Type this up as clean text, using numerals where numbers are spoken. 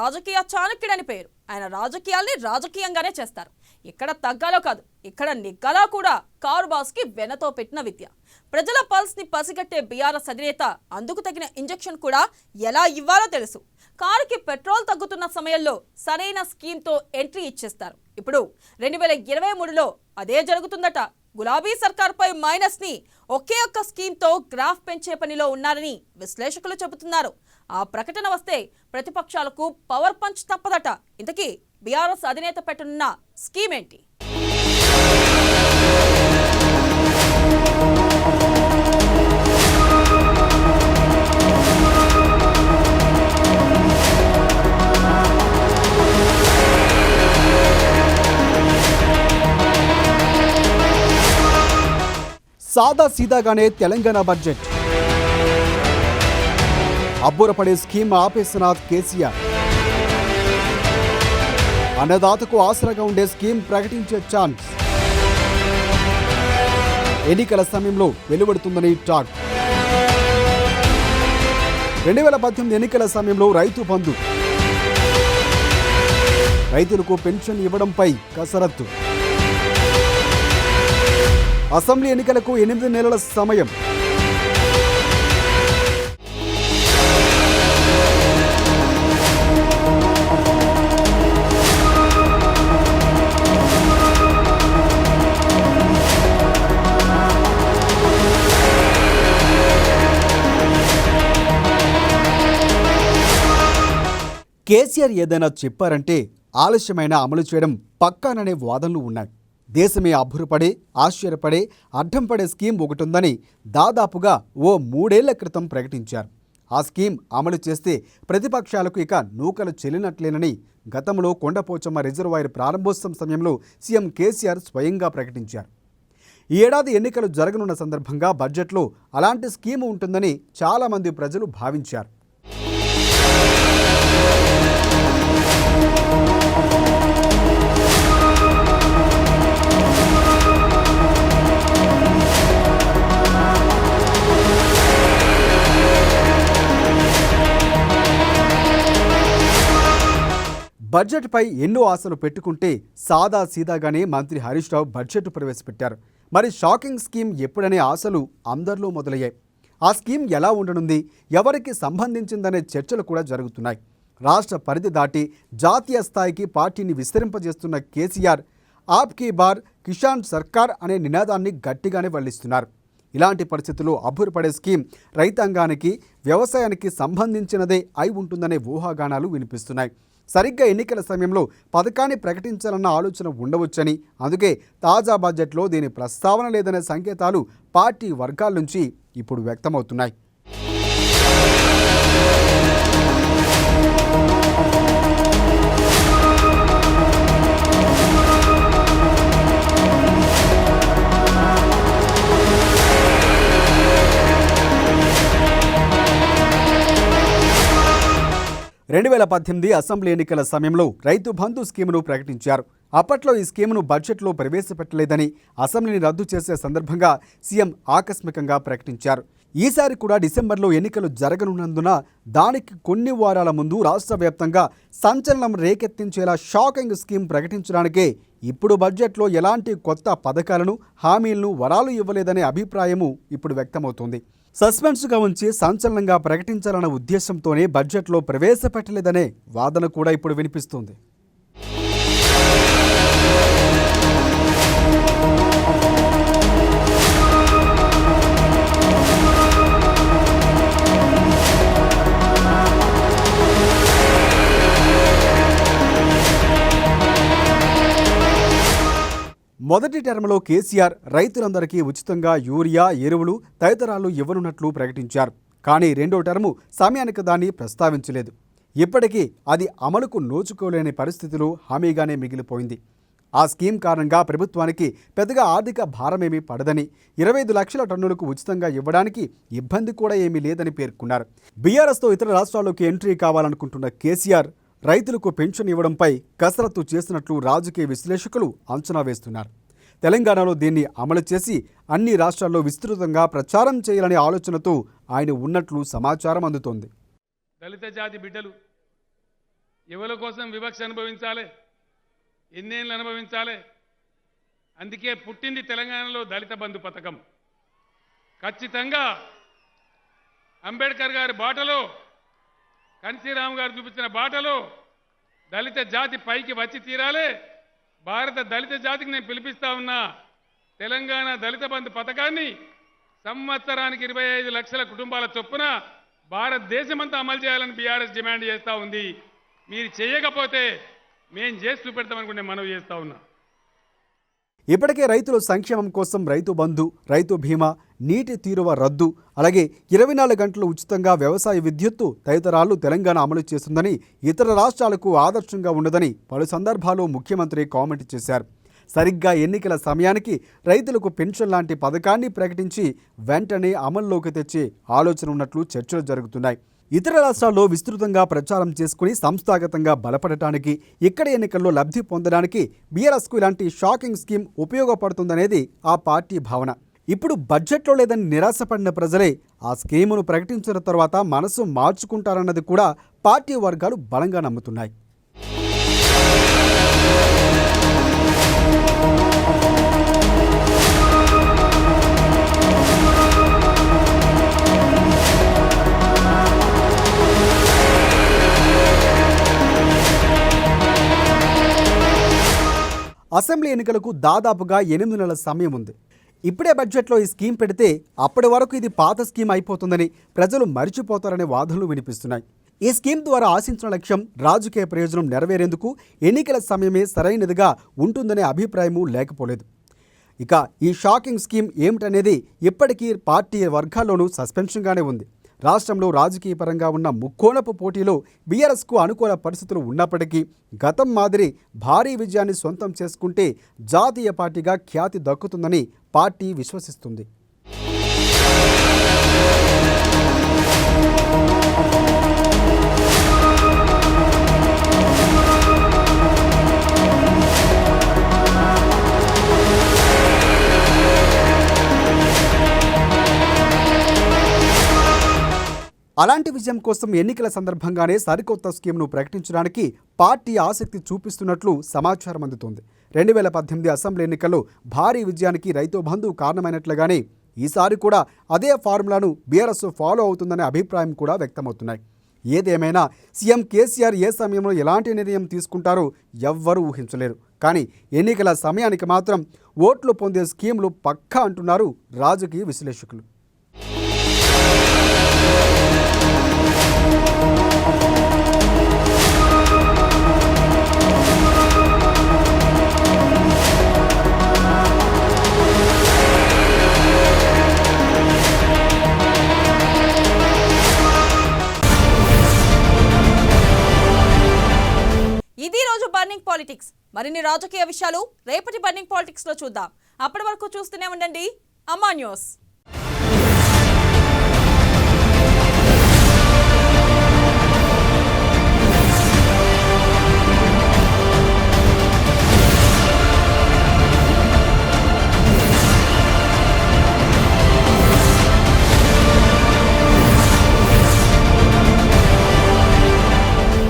రాజకీయ చాణక్యుడని పేరు. ఆయన రాజకీయాల్ని రాజకీయంగానే చేస్తారు. ఎక్కడ తగ్గాలో కాదు, ఎక్కడ నెగ్గాలో కూడా కారు బాస్కి వెనతో పెట్టిన విద్య. ప్రజల పల్స్ని పసిగట్టే బీఆర్ఎస్ అధినేత అందుకు తగిన ఇంజెక్షన్ కూడా ఎలా ఇవ్వాలో తెలుసు. కారుకి పెట్రోల్ తగ్గుతున్న సమయంలో సరైన స్కీమ్తో ఎంట్రీ ఇచ్చేస్తారు. ఇప్పుడు 2023లో అదే జరుగుతుందట. గులాబీ సర్కార్పై మైనస్ని ఒకే ఒక్క స్కీమ్తో గ్రాఫ్ పెంచే పనిలో ఉన్నారని విశ్లేషకులు చెబుతున్నారు. ఆ ప్రకటన వస్తే ప్రతిపక్షాలకు పవర్ పంచ్ తప్పదట. ఇంతకీ బీఆర్ఎస్ అధినేత పెట్టనున్న స్కీమ్ ఏంటి? సాదా సీదాగానే తెలంగాణ బడ్జెట్. అబ్బురపడే స్కీమ్ ఆపేసిన కేసీఆర్. అన్నదాతకు ఆసరాగా ఉండే స్కీమ్ ప్రకటించే ఛాన్స్. ఎన్నికల సమయంలో వెలువడుతుందని టాక్. 2018 ఎన్నికల సమయంలో రైతు బంధు, రైతులకు పెన్షన్ ఇవ్వడంపై కసరత్తు. అసెంబ్లీ ఎన్నికలకు 8 నెలల సమయం. కేసీఆర్ ఏదైనా చెప్పారంటే ఆలస్యమైన అమలు చేయడం పక్కాననే వాదనలు ఉన్నాయి. దేశమే అబ్బురపడే, ఆశ్చర్యపడే, అడ్డం పడే స్కీమ్ ఒకటుందని దాదాపుగా ఓ 3 ఏళ్ల క్రితం ప్రకటించారు. ఆ స్కీమ్ అమలు చేస్తే ప్రతిపక్షాలకు ఇక నూకలు చెల్లినట్లేనని గతంలో కొండపోచమ్మ రిజర్వాయర్ ప్రారంభోత్సవం సమయంలో సీఎం కేసీఆర్ స్వయంగా ప్రకటించారు. ఈ ఏడాది ఎన్నికలు జరగనున్న సందర్భంగా బడ్జెట్లో అలాంటి స్కీము ఉంటుందని చాలామంది ప్రజలు భావించారు. బడ్జెట్పై ఎన్నో ఆశలు పెట్టుకుంటే సాదా సీదాగానే మంత్రి హరీష్ రావు బడ్జెట్ ప్రవేశపెట్టారు. మరి షాకింగ్ స్కీమ్ ఎప్పుడనే ఆశలు అందరిలో మొదలయ్యాయి. ఆ స్కీమ్ ఎలా ఉండనుంది, ఎవరికి సంబంధించిందనే చర్చలు కూడా జరుగుతున్నాయి. రాష్ట్ర పరిధి దాటి జాతీయ స్థాయికి పార్టీని విస్తరింపజేస్తున్న కేసీఆర్ ఆప్ కీ బార్ కిసాన్ సర్కార్ అనే నినాదాన్ని గట్టిగానే వల్లిస్తున్నారు. ఇలాంటి పరిస్థితుల్లో అబ్బురపడే స్కీమ్ రైతాంగానికి, వ్యవసాయానికి సంబంధించినదే అయి ఉంటుందనే ఊహాగానాలు వినిపిస్తున్నాయి. సరిగ్గా ఎన్నికల సమయంలో పథకాన్ని ప్రకటించాలన్న ఆలోచన ఉండవచ్చని, అందుకే తాజా బడ్జెట్లో దీని ప్రస్తావన లేదనే సంకేతాలు పార్టీ వర్గాల నుంచి ఇప్పుడు వ్యక్తమవుతున్నాయి. రెండు 2018 అసెంబ్లీ ఎన్నికల సమయంలో రైతు బంధు స్కీమును ప్రకటించారు. అప్పట్లో ఈ స్కీమును బడ్జెట్లో ప్రవేశపెట్టలేదని, అసెంబ్లీని రద్దు చేసే సందర్భంగా సీఎం ఆకస్మికంగా ప్రకటించారు. ఈసారి కూడా డిసెంబర్లో ఎన్నికలు జరగనున్నందున దానికి కొన్ని వారాల ముందు రాష్ట్ర వ్యాప్తంగా సంచలనం రేకెత్తించేలా షాకింగ్ స్కీమ్ ప్రకటించడానికే ఇప్పుడు బడ్జెట్లో ఎలాంటి కొత్త పథకాలను, హామీలను, వరాలు ఇవ్వలేదనే అభిప్రాయము ఇప్పుడు వ్యక్తమవుతోంది. సస్పెన్స్గా ఉంచి సంచలనంగా ప్రకటించాలన్న ఉద్దేశంతోనే బడ్జెట్లో ప్రవేశపెట్టలేదనే వాదన కూడా ఇప్పుడు వినిపిస్తుంది. మొదటి టర్మ్లో కేసీఆర్ రైతులందరికీ ఉచితంగా యూరియా, ఎరువులు తదితరాలు ఇవ్వనున్నట్లు ప్రకటించారు. కానీ రెండో టర్ము సమయానికి దాన్ని ప్రస్తావించలేదు. ఇప్పటికీ అది అమలుకు నోచుకోలేని పరిస్థితులు హామీగానే మిగిలిపోయింది. ఆ స్కీమ్ కారణంగా ప్రభుత్వానికి పెద్దగా ఆర్థిక భారమేమీ పడదని, 25 లక్షల టన్నులకు ఉచితంగా ఇవ్వడానికి ఇబ్బంది కూడా ఏమీ లేదని పేర్కొన్నారు. బీఆర్ఎస్తో ఇతర రాష్ట్రాల్లోకి ఎంట్రీ కావాలనుకుంటున్న కేసీఆర్ రైతులకు పెన్షన్ ఇవ్వడంపై కసరత్తు చేసినట్లు రాజకీయ విశ్లేషకులు అంచనా వేస్తున్నారు. తెలంగాణలో దీన్ని అమలు చేసి అన్ని రాష్ట్రాల్లో విస్తృతంగా ప్రచారం చేయాలనే ఆలోచనతో ఆయన ఉన్నట్లు సమాచారం అందుతోంది. దళిత జాతి బిడ్డలు ఎవరి కోసం వివక్ష అనుభవించాలి, ఎన్నేళ్ళు అనుభవించాలి? అందుకే పుట్టింది తెలంగాణలో దళిత బంధు పథకం. ఖచ్చితంగా అంబేద్కర్ గారి బాటలో, కన్సీరామ్ గారు చూపించిన బాటలో దళిత జాతి పైకి వచ్చి తీరాలి. భారత దళిత జాతికి నేను పిలిపిస్తా ఉన్నా. తెలంగాణ దళిత బంధు పథకాన్ని సంవత్సరానికి 25 లక్షల కుటుంబాల చొప్పున భారతదేశమంతా అమలు చేయాలని బీఆర్ఎస్ డిమాండ్ చేస్తూ ఉంది. మీరు చేయకపోతే మేం చేసి చూపెడతామనుకుంటే మనవి చేస్తూ ఉన్నా. ఇప్పటికే రైతుల సంక్షేమం కోసం రైతు బంధు, రైతు బీమా, నీటి తీరువ రద్దు, అలాగే 24 గంటలు ఉచితంగా వ్యవసాయ విద్యుత్తు తదితరాలు తెలంగాణ అమలు చేస్తుందని, ఇతర రాష్ట్రాలకు ఆదర్శంగా ఉండదని పలు సందర్భాల్లో ముఖ్యమంత్రి కామెంట్ చేశారు. సరిగ్గా ఎన్నికల సమయానికి రైతులకు పెన్షన్ లాంటి పథకాన్ని ప్రకటించి వెంటనే అమల్లోకి తెచ్చే ఆలోచన ఉన్నట్లు చర్చలు జరుగుతున్నాయి. ఇతర రాష్ట్రాల్లో విస్తృతంగా ప్రచారం చేసుకుని సంస్థాగతంగా బలపడటానికి, ఇక్కడ ఎన్నికల్లో లబ్ధి పొందడానికి బీఆర్ఎస్కు ఇలాంటి షాకింగ్ స్కీమ్ ఉపయోగపడుతుందనేది ఆ పార్టీ భావన. ఇప్పుడు బడ్జెట్లో లేదని నిరాశపడిన ప్రజలే ఆ స్కీమును ప్రకటించిన తర్వాత మనసు మార్చుకుంటారన్నది కూడా పార్టీ వర్గాలు బలంగా నమ్ముతున్నాయి. అసెంబ్లీ ఎన్నికలకు దాదాపుగా 8 నెలల సమయం ఉంది. ఇప్పుడే బడ్జెట్లో ఈ స్కీమ్ పెడితే అప్పటి వరకు ఇది పాత స్కీమ్ అయిపోతుందని ప్రజలు మరిచిపోతారనే వాదనలు వినిపిస్తున్నాయి. ఈ స్కీమ్ ద్వారా ఆశించిన లక్ష్యం, రాజకీయ ప్రయోజనం నెరవేరేందుకు ఎన్నికల సమయమే సరైనదిగా ఉంటుందనే అభిప్రాయము లేకపోలేదు. ఇక ఈ షాకింగ్ స్కీమ్ ఏమిటనేది ఇప్పటికీ పార్టీ వర్గాల్లోనూ సస్పెన్షన్గానే ఉంది. రాష్ట్రంలో రాజకీయ పరంగా ఉన్న ముక్కోణపు పోటీలో బీఆర్ఎస్కు అనుకూల పరిస్థితులు ఉన్నప్పటికీ గతం మాదిరి భారీ విజయాన్ని సొంతం చేసుకుంటే జాతీయ పార్టీగా ఖ్యాతి దక్కుతుందని పార్టీ విశ్వసిస్తుంది. అలాంటి విజయం కోసం ఎన్నికల సందర్భంగానే సరికొత్త స్కీమ్ను ప్రకటించడానికి పార్టీ ఆసక్తి చూపిస్తున్నట్లు సమాచారం అందుతోంది. 2018 అసెంబ్లీ ఎన్నికల్లో భారీ విజయానికి రైతు బంధు కారణమైనట్లుగానే ఈసారి కూడా అదే ఫార్ములాను బీఆర్ఎస్ ఫాలో అవుతుందనే అభిప్రాయం కూడా వ్యక్తమవుతున్నాయి. ఏదేమైనా సీఎం కేసీఆర్ ఏ సమయంలో ఎలాంటి నిర్ణయం తీసుకుంటారో ఎవ్వరూ ఊహించలేరు. కానీ ఎన్నికల సమయానికి మాత్రం ఓట్లు పొందే స్కీమ్లు పక్కా అంటున్నారు రాజకీయ విశ్లేషకులు. ఇది రోజు బర్నింగ్ పాలిటిక్స్. మరిన్ని రాజకీయ విషయాలు రేపటి బర్నింగ్ పాలిటిక్స్ లో చూద్దాం. అప్పటి వరకు చూస్తూనే ఉండండి అమ్మా న్యూస్.